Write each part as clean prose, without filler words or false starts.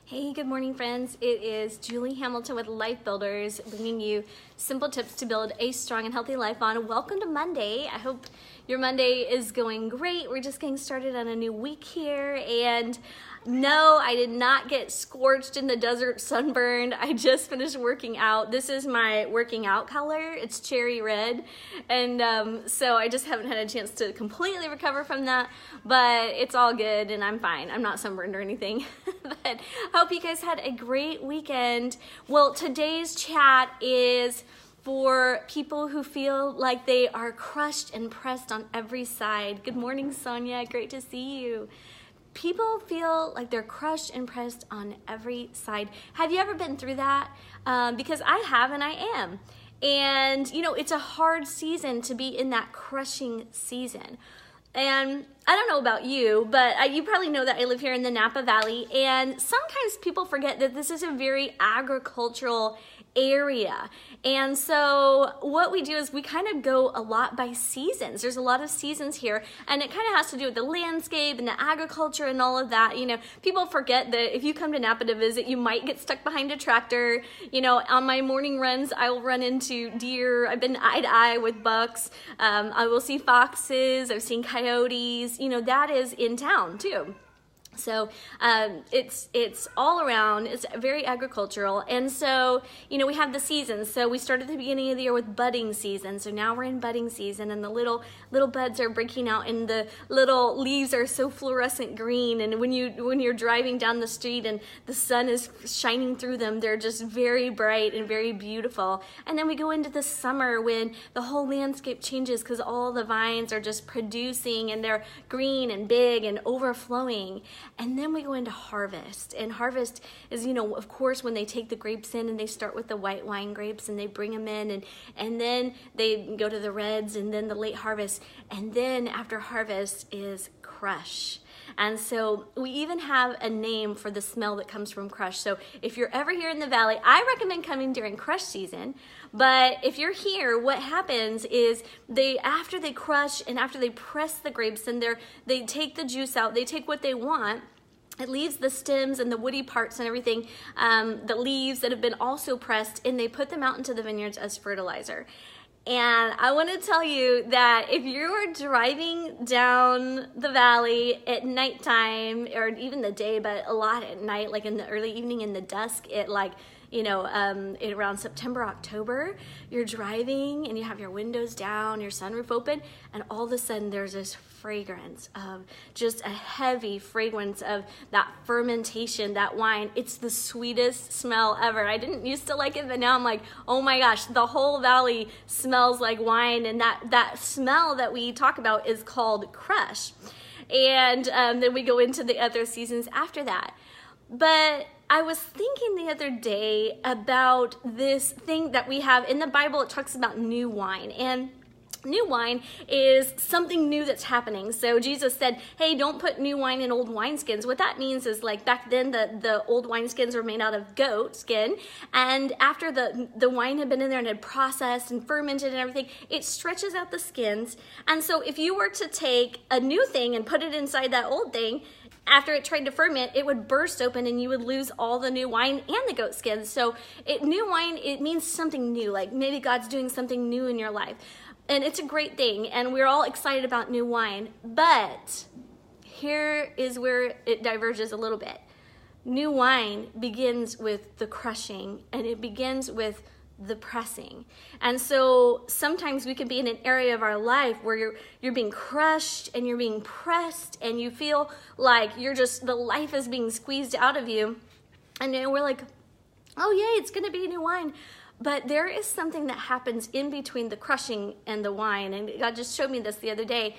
Hey, good morning, friends. It is Julie Hamilton with Life Builders, bringing you simple tips to build a strong and healthy life on. Welcome to Monday. I hope your Monday is going great. We're just getting started on a new week here, and no, I did not get scorched in the desert, sunburned. I just finished working out. This is my working out color. It's cherry red, and so I just haven't had a chance to completely recover from that, but it's all good, and I'm fine. I'm not sunburned or anything, but hope you guys had a great weekend. Well, today's chat is for people who feel like they are crushed and pressed on every side. Good morning, Sonia. Great to see you. People feel like they're crushed and pressed on every side. Have you ever been through that? Because I have, and I am. And, you know, it's a hard season to be in that crushing season. And I don't know about you, but you probably know that I live here in the Napa Valley. And sometimes people forget that this is a very agricultural area. And so what we do is we kind of go a lot by seasons. There's a lot of seasons here, and it kind of has to do with the landscape and the agriculture and all of that. You know, people forget that if you come to Napa to visit, you might get stuck behind a tractor. You know, on my morning runs, I will run into deer. I've been eye to eye with bucks. I will see foxes. I've seen coyotes. You know, that is in town too. So it's all around. It's very agricultural. And so, you know, we have the seasons. So we started at the beginning of the year with budding season. So now we're in budding season, and the little buds are breaking out, and the little leaves are so fluorescent green. And when you're driving down the street and the sun is shining through them, they're just very bright and very beautiful. And then we go into the summer when the whole landscape changes because all the vines are just producing, and they're green and big and overflowing. And then we go into harvest, and harvest is, you know, of course, when they take the grapes in and they start with the white wine grapes and they bring them in, and then they go to the reds, and then the late harvest, and then after harvest is crush. And so we even have a name for the smell that comes from crush. So if you're ever here in the valley, I recommend coming during crush season. But if you're here, what happens is after they crush and after they press the grapes and they take the juice out, they take what they want. It leaves the stems and the woody parts and everything, the leaves that have been also pressed, and they put them out into the vineyards as fertilizer. And I want to tell you that if you are driving down the valley at nighttime, or even the day, but a lot at night, like in the early evening, in the dusk, around September, October, you're driving and you have your windows down, your sunroof open, and all of a sudden there's this fragrance of just a heavy fragrance of that fermentation, that wine. It's the sweetest smell ever. I didn't used to like it, but now I'm like, oh my gosh, the whole valley smells like wine. And that smell that we talk about is called crush. And then we go into the other seasons after that. But I was thinking the other day about this thing that we have in the Bible. It talks about new wine, and new wine is something new that's happening. So Jesus said, hey, don't put new wine in old wineskins. What that means is, like, back then the old wineskins were made out of goat skin, and after the wine had been in there and had processed and fermented and everything, it stretches out the skins. And so if you were to take a new thing and put it inside that old thing, after it tried to ferment, it would burst open and you would lose all the new wine and the goat skins. So new wine, it means something new, like maybe God's doing something new in your life. And it's a great thing, and we're all excited about new wine. But here is where it diverges a little bit. New wine begins with the crushing, and it begins with the pressing. And so sometimes we can be in an area of our life where you're being crushed and you're being pressed, and you feel like the life is being squeezed out of you. And then we're like, oh yay, it's gonna be new wine. But there is something that happens in between the crushing and the wine. And God just showed me this the other day.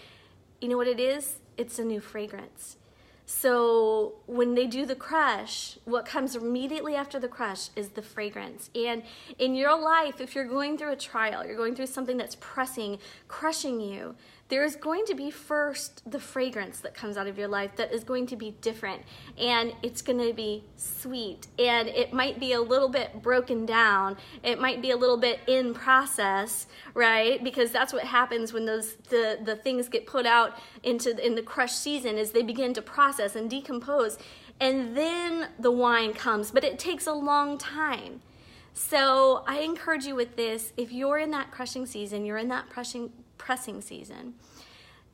You know what it is? It's a new fragrance. So when they do the crush, what comes immediately after the crush is the fragrance. And in your life, if you're going through a trial, you're going through something that's pressing, crushing you, there's going to be first the fragrance that comes out of your life that is going to be different, and it's going to be sweet, and it might be a little bit broken down, it might be a little bit in process, right? Because that's what happens when the things get put out in the crush season, is they begin to process and decompose. and then the wine comes, but it takes a long time. So I encourage you with this, if you're in that crushing season, you're in that pressing season,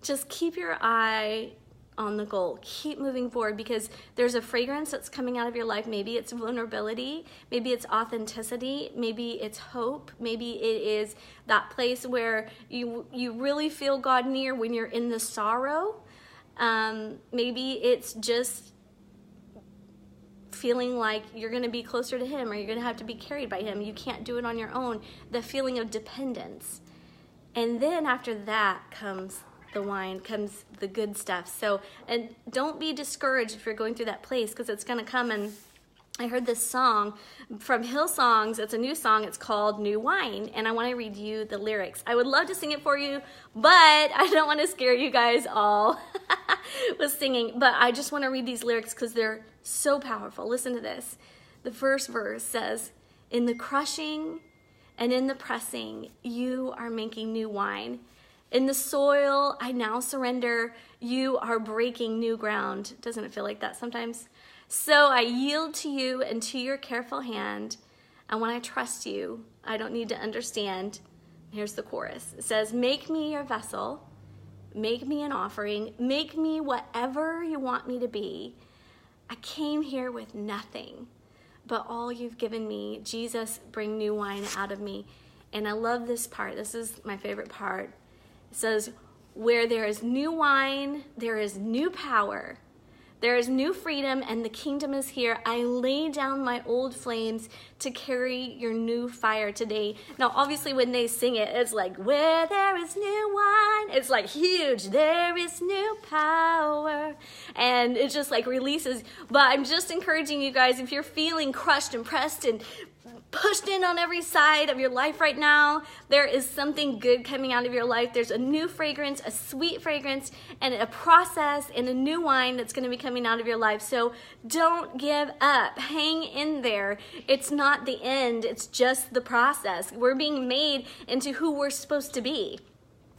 just keep your eye on the goal. Keep moving forward, because there's a fragrance that's coming out of your life. Maybe it's vulnerability, maybe it's authenticity, maybe it's hope, maybe it is that place where you really feel God near when you're in the sorrow. Maybe it's just feeling like you're going to be closer to him, or you're going to have to be carried by him. You can't do it on your own. The feeling of dependence. And then after that comes the wine, comes the good stuff. So, and don't be discouraged if you're going through that place, because it's going to come. And I heard this song from Hillsongs. It's a new song. It's called New Wine. And I want to read you the lyrics. I would love to sing it for you, but I don't want to scare you guys all with singing. But I just want to read these lyrics because they're so powerful. Listen to this. The first verse says, "In the crushing and in the pressing, you are making new wine. In the soil I now surrender, you are breaking new ground." Doesn't it feel like that sometimes? "So I yield to you and to your careful hand. And when I trust you, I don't need to understand." Here's the chorus. It says, "Make me your vessel, make me an offering, make me whatever you want me to be. I came here with nothing, but all you've given me. Jesus, bring new wine out of me." And I love this part. This is my favorite part. It says, "Where there is new wine, there is new power. There is new freedom, and the kingdom is here. I lay down my old flames to carry your new fire today." Now, obviously, when they sing it, it's like, "Where there is new wine," it's like huge. "There is new power." And it just like releases. But I'm just encouraging you guys, if you're feeling crushed and pressed and pushed in on every side of your life right now, there is something good coming out of your life. There's a new fragrance, a sweet fragrance, and a process and a new wine that's going to be coming out of your life. So don't give up. Hang in there. It's not the end. It's just the process. We're being made into who we're supposed to be.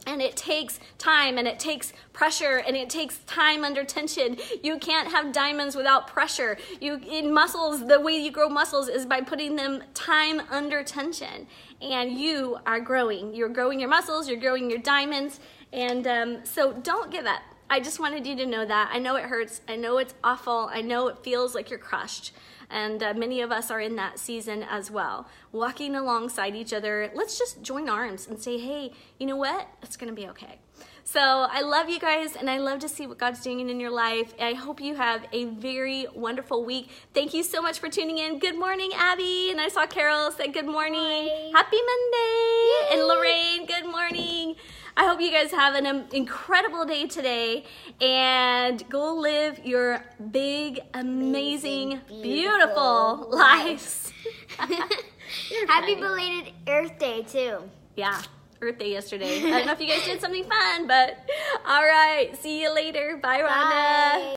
And it takes time, and it takes pressure, and it takes time under tension. You can't have diamonds without pressure. In muscles, the way you grow muscles is by putting them time under tension. And you are growing. You're growing your muscles, you're growing your diamonds. And so don't give up. I just wanted you to know that. I know it hurts. I know it's awful. I know it feels like you're crushed. And many of us are in that season as well, walking alongside each other. Let's just join arms and say, hey, you know what? It's going to be okay. So I love you guys, and I love to see what God's doing in your life. I hope you have a very wonderful week. Thank you so much for tuning in. Good morning, Abby. And I saw Carol say good morning. Hi. Happy Monday. Yay. And Lorraine, good morning. I hope you guys have an incredible day today, and go live your big, amazing, beautiful lives. Happy belated Earth Day, too. Yeah, Earth Day yesterday. I don't know if you guys did something fun, but all right. See you later. Bye, Rhonda. Bye.